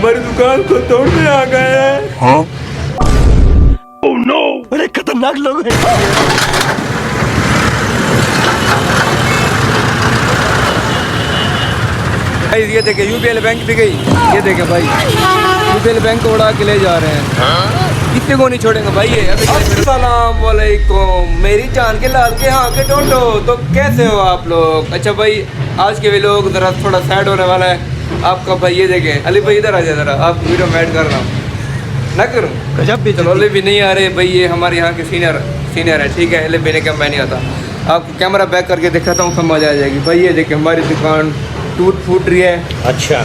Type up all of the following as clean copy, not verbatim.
हमारी दुकान को तोड़ने आ गए हैं। हाँ? Oh no! बड़े खतरनाक लोग हैं। भाई ये देखे यूपीएल बैंक भी गई। ये देखे भाई यूपीएल बैंक को उड़ा के ले जा रहे हैं। कितने को नहीं छोड़ेंगे भाई ये। अस्सलाम वालेकुम मेरी जान के लाल के हाँ के टोटो। तो कैसे हो आप लोग? अच्छा भाई आज के भी लोग ज़रा थोड़ा सैड होने वाला है आपका। भाई ये देखें अली भाई इधर आ जाए ज़रा, आप वीडियो में ऐड कर रहा हूँ ना करूँ गजब भी। चलो अली भी नहीं आ रहे भाई, ये हमारे यहाँ के सीनियर है ठीक है। अली भी ने क्या मैं नहीं आता, आपको कैमरा बैक करके दिखाता हूँ समझ आ जाएगी। भाई ये देखें हमारी दुकान टूट फूट रही है। अच्छा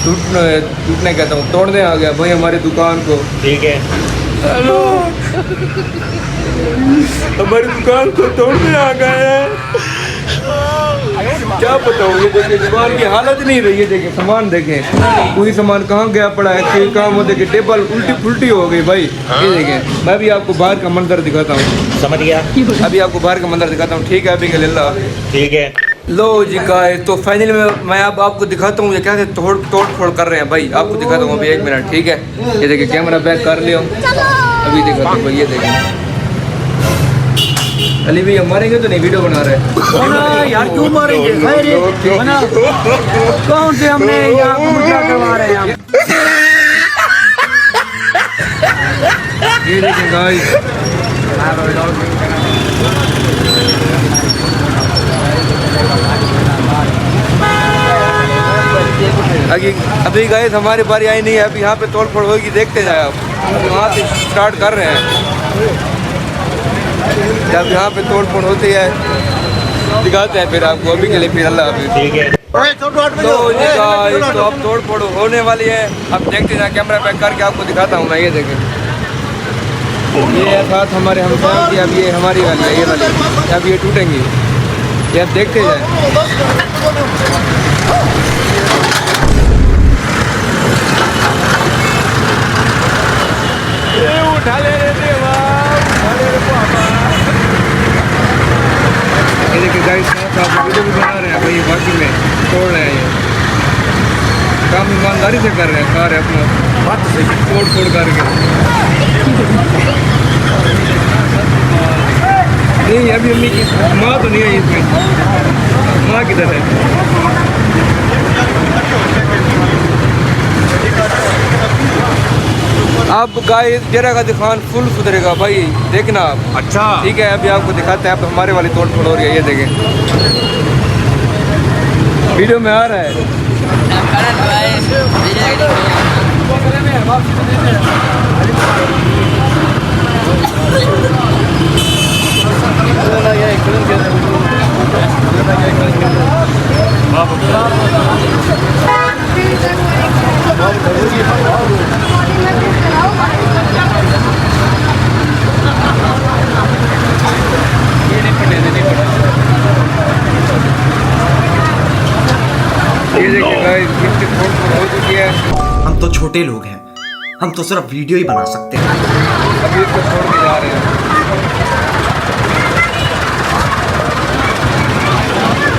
टूटने कहता हूँ तोड़ने आ गया भाई हमारी दुकान को। ठीक है हेलो हमारी दुकान को तोड़ने आ गए हैं। क्या बताऊँ ये देखिए दुकान की हालत नहीं रही है। देखिए सामान देखें कोई सामान कहाँ गया पड़ा है, कहाँ वो देखिए टेबल उल्टी फुल्टी हो गई भाई। ये देखें मैं भी आपको बाहर का मंजर दिखाता हूँ, समझ गया? अभी आपको बाहर का मंजर दिखाता हूँ ठीक है अभी के लिए। ठीक है लो जी गाइस तो फाइनली मैं अब आपको दिखाता हूँ ये क्या तोड़ फोड़ कर रहे हैं भाई। आपको दिखाता हूँ अभी 1 मिनट ठीक है। ये देखिए कैमरा बैक कर लियो अभी दिखाता हूँ भाई। ये देखिए अली भैया मारेंगे तो नहीं वीडियो बना रहे यार, क्यों मारेंगे? कौन से हमने यहाँ मुद्रा करवा रहे हैं ये देखिए गाइस अभी गाइस हमारी बारी आई नहीं है। अभी यहाँ पे तोड़ फोड़ होगी देखते जाए आप। अभी वहाँ से स्टार्ट कर रहे हैं, जब यहाँ पे तोड़ फोड़ होती है दिखाते हैं फिर आपको। अभी के लिए फिर अल्लाह हाफिज़ ठीक है। तो अब तोड़ फोड़ होने वाली है, अब देखते जाए कैमरा बैक करके आपको दिखाता हूँ मैं। ये देखें ये साथ हमारे हम की अब ये हमारी वाली है, ये वाली अब ये टूटेंगी। ये अब देखते जाए उठा ले रहे ये देखिए गाइस आप वीडियो भी बना रहे हैं भाई, बाकी में तोड़ रहे हैं। ये काम ईमानदारी से कर रहे हैं सारे अपना बात से तोड़ फोड़ करके। नहीं अभी अम्मी की माँ तो नहीं है इसमें, माँ किधर है? अब गाइस जरा का दुकान फुल सुधरेगा भाई देखना आप। अच्छा ठीक है अभी आपको दिखाते हैं। अब हमारे वाली तोड़ फोड़ हो रही है। ये देखें वीडियो में आ रहा है। ये देखिए गाइस कितनी तोड़ फोड़ हो चुकी है। हम तो छोटे लोग हैं, हम तो सिर्फ वीडियो ही बना सकते हैं। अभी इसको छोड़ के जा रहे हैं।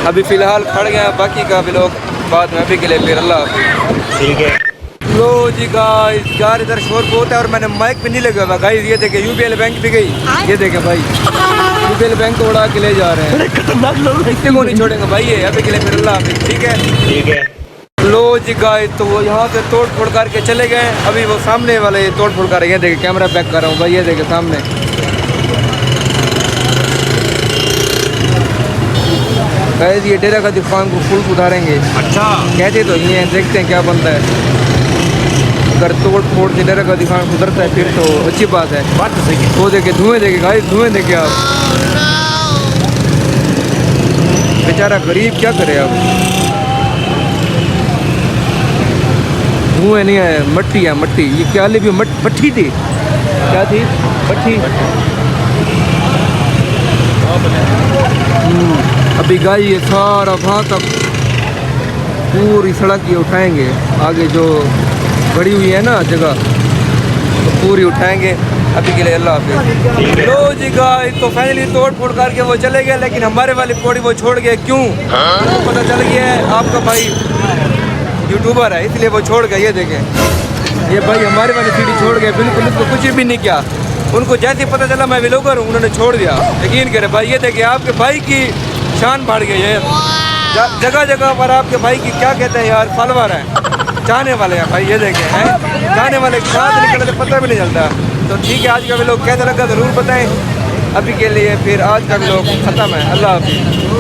अभी फिलहाल खड़ गए हैं, बाकी का भी लोग बाद में। अभी के लिए फिर अल्लाह हाफिज़ ठीक है। लो जी गाइस यार इधर शोर बहुत है और मैंने माइक पे नहीं लगा हुआ गाइस। ये देखे यूपीएल बैंक भी गई। ये देखे भाई यूपीएल बैंक को उड़ा के ले जा रहे हैं। खतरनाक लोग कितने को नहीं छोड़ेंगे भाई ये। अभी के लिए फिर अल्लाह हाफिज़ ठीक है। ठीक है लो जी गाइस तो वो यहाँ से तोड़ फोड़ करके चले गए। अभी वो सामने वाले तोड़ फोड़ कर रहे हैं। देखे कैमरा बैक कर रहा हूँ भाई। ये देखे सामने गाइस ये डेरा का दुकान को फुल सुधारेंगे। अच्छा कहते तो ये हैं, देखते हैं क्या बनता है। अगर तोड़ फोड़ से डेरा का दुकान सुधरता है फिर तो अच्छी बात है। बात तो सही है। वो देखे धुएं देखे गाइस, धुएं देखे आप। बेचारा गरीब क्या करे अब, धुएं नहीं है मट्टी है मट्टी। ये क्या ले भी मट्टी थी, क्या थी मट्टी। अभी गाय ये सारा वहाँ तक पूरी सड़क ये उठाएंगे। आगे जो बड़ी हुई है ना जगह तो पूरी उठाएंगे। अभी के लिए अल्लाह हाफिज़। लो जी गाइस तो फाइनली तोड़ फोड़ करके वो चले गए, लेकिन हमारे वाली पौड़ी वो छोड़ गए। क्यों? तो पता चल गया है आपका भाई यूट्यूबर है इसलिए वो छोड़ गए। ये देखें ये भाई हमारे वाले सीढ़ी छोड़ गए, बिल्कुल उसको कुछ भी नहीं किया। उनको जैसे पता चला मैं व्लॉगर हूँ उन्होंने छोड़ दिया। यकीन करें भाई, ये देखिए आपके भाई की शान बढ़ गई है। जगह जगह पर आपके भाई की क्या कहते हैं यार, फॉलोवर हैं, चाहने वाले हैं भाई। ये देखें हैं चाहने वाले कहाँ से निकलते पता भी नहीं चलता। तो ठीक है, आज का व्लॉग कैसा लगा ज़रूर बताएं। अभी के लिए फिर आज का व्लॉग ख़त्म है। अल्लाह हाफ़िज़।